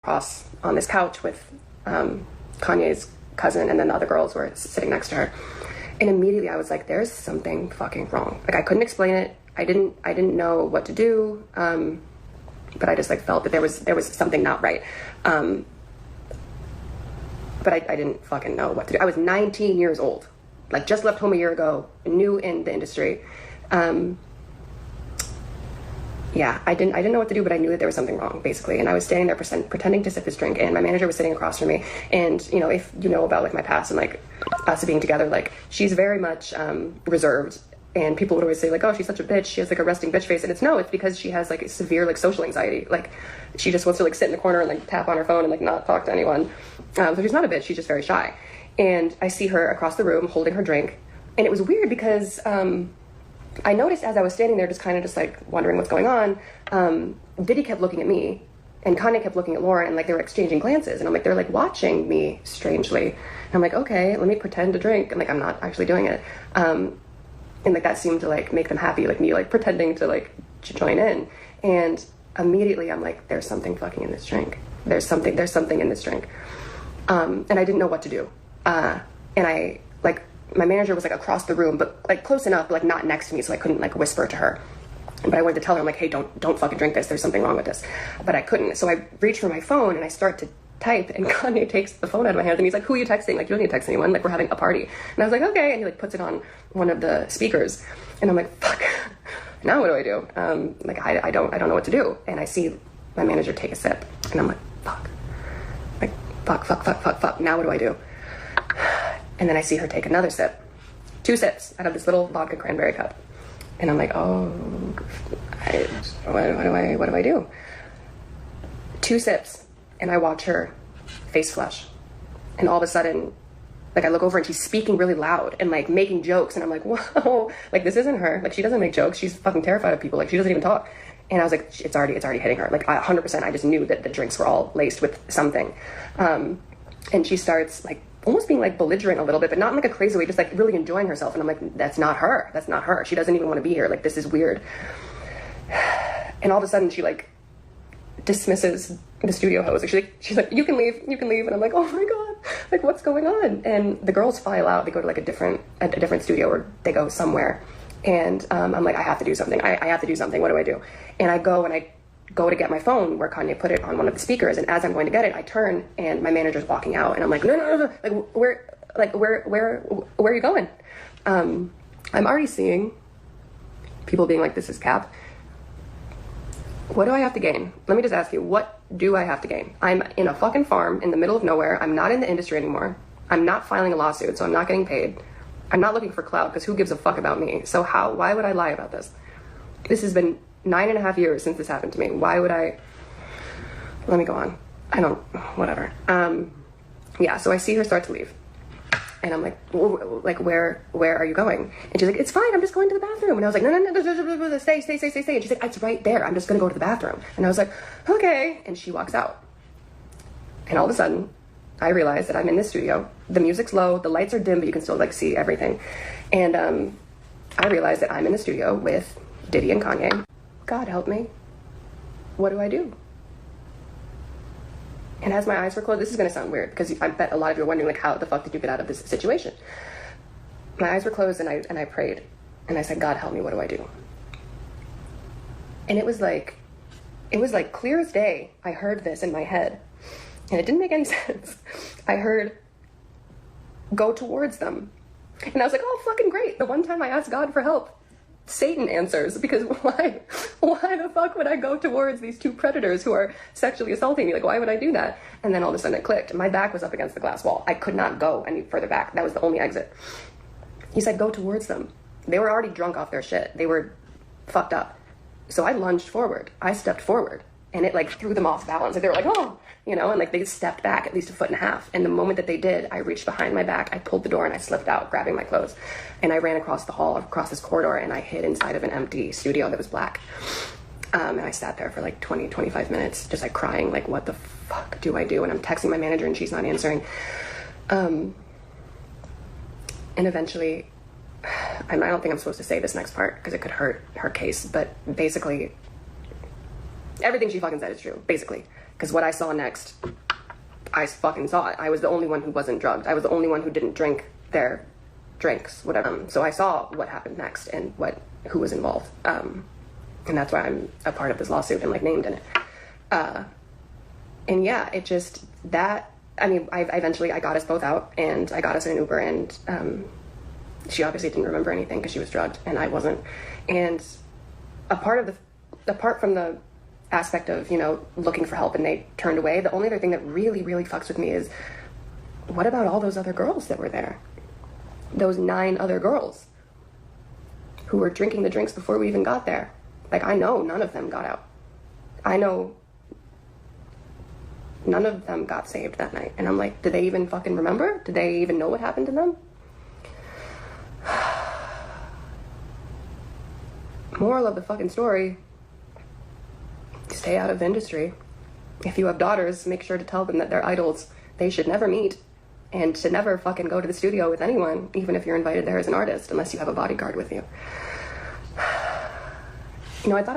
across on this couch with Kanye's cousin, and then the other girls were sitting next to her. And immediately I was like, there's something fucking wrong. Like, I couldn't explain it. I didn't know what to do. But I just like felt that there was something not right. But I didn't fucking know what to do. I was 19 years old, like just left home a year ago, new in the industry. Yeah, I didn't know what to do, but I knew that there was something wrong, basically. And I was standing there pretending to sip this drink, and my manager was sitting across from me. And, you know, if you know about like my past and like us being together, like she's very much reserved. And people would always say like, oh, she's such a bitch. She has like a resting bitch face. And it's because she has like severe like social anxiety. Like she just wants to like sit in the corner and like tap on her phone and like not talk to anyone. So she's not a bitch. She's just very shy. And I see her across the room holding her drink. And it was weird because I noticed as I was standing there just kind of just like wondering what's going on, Diddy kept looking at me and Kanye kept looking at Lauren, and like they were exchanging glances. And I'm like, they're like watching me strangely. And I'm like, okay, let me pretend to drink. And like, I'm not actually doing it. And like that seemed to like make them happy, like me like pretending to like join in. And immediately I'm like, there's something fucking in this drink. There's something in this drink. And I didn't know what to do. And I like, my manager was like across the room, but like close enough, but like not next to me, so I couldn't like whisper to her. But I wanted to tell her, I'm like, hey, don't fucking drink this. There's something wrong with this. But I couldn't. So I reach for my phone and I start to type, and Kanye takes the phone out of my hands and he's like, who are you texting? Like, you don't need to text anyone. Like, we're having a party. And I was like, okay. And he like puts it on one of the speakers, and I'm like, fuck. Now what do I do? Like, I don't know what to do. And I see my manager take a sip, and I'm like, fuck. Like, fuck. Now what do I do? And then I see her take another sip, 2 sips out of this little vodka cranberry cup. And I'm like, oh, what do I do? 2 sips, and I watch her face flush. And all of a sudden, like I look over and she's speaking really loud and like making jokes. And I'm like, whoa, like this isn't her. Like she doesn't make jokes. She's fucking terrified of people. Like she doesn't even talk. And I was like, it's already hitting her. Like 100%, I just knew that the drinks were all laced with something. And she starts like almost being like belligerent a little bit, but not in like a crazy way, just like really enjoying herself. And I'm like, that's not her. That's not her. She doesn't even want to be here. Like, this is weird. And all of a sudden she like dismisses the studio host. Like, she's like, you can leave. And I'm like, oh my God, like what's going on? And the girls file out. They go to like a different studio, or they go somewhere. And I'm like, I have to do something. I have to do something. What do I do? And I go to get my phone where Kanye put it on one of the speakers. And as I'm going to get it, I turn and my manager's walking out. And I'm like, no. Like, where are you going? I'm already seeing people being like, this is cap. What do I have to gain? Let me just ask you, what do I have to gain? I'm in a fucking farm in the middle of nowhere. I'm not in the industry anymore. I'm not filing a lawsuit, so I'm not getting paid. I'm not looking for clout, because who gives a fuck about me? So why would I lie about this? This has been 9.5 years since this happened to me. Why would I? Let me go on. Whatever. Yeah, so I see her start to leave. And I'm like, where are you going? And she's like, it's fine, I'm just going to the bathroom. And I was like, no, stay. And she's like, it's right there, I'm just gonna go to the bathroom. And I was like, okay. And she walks out. And all of a sudden, I realize that I'm in this studio. The music's low, the lights are dim, but you can still like see everything. And I realize that I'm in the studio with Diddy and Kanye. God help me. What do I do? And as my eyes were closed, this is going to sound weird, because I bet a lot of you are wondering, like, how the fuck did you get out of this situation? My eyes were closed, and I prayed. And I said, God help me, what do I do? And it was like clear as day. I heard this in my head. And it didn't make any sense. I heard, go towards them. And I was like, oh, fucking great. The one time I asked God for help, Satan answers, because why the fuck would I go towards these 2 predators who are sexually assaulting me? Like, why would I do that? And then all of a sudden it clicked. My back was up against the glass wall. I could not go any further back. That was the only exit. He said, go towards them. They were already drunk off their shit. They were fucked up. So I lunged forward. I stepped forward, and it like threw them off balance. Like, they were like, oh, you know, and like they stepped back at least 1.5 feet. And the moment that they did, I reached behind my back, I pulled the door, and I slipped out, grabbing my clothes. And I ran across the hall, across this corridor, and I hid inside of an empty studio that was black. And I sat there for like 20-25 minutes, just like crying, like, what the fuck do I do? And I'm texting my manager, and she's not answering. And eventually, I don't think I'm supposed to say this next part, because it could hurt her case, but basically, everything she fucking said is true, basically. Because what I saw next, I fucking saw it. I was the only one who wasn't drugged. I was the only one who didn't drink their drinks, whatever. So I saw what happened next and who was involved. And that's why I'm a part of this lawsuit and like named in it. And yeah, it just, that, I mean, I eventually got us both out and I got us in an Uber, and she obviously didn't remember anything because she was drugged and I wasn't. And apart from the aspect of, you know, looking for help and they turned away, the only other thing that really, really fucks with me is, what about all those other girls that were there? Those 9 other girls who were drinking the drinks before we even got there. Like, I know none of them got out. I know none of them got saved that night. And I'm like, did they even fucking remember? Did they even know what happened to them? Moral of the fucking story, stay out of the industry. If you have daughters, make sure to tell them that they're idols they should never meet, and to never fucking go to the studio with anyone, even if you're invited there as an artist, unless you have a bodyguard with you. You know, I thought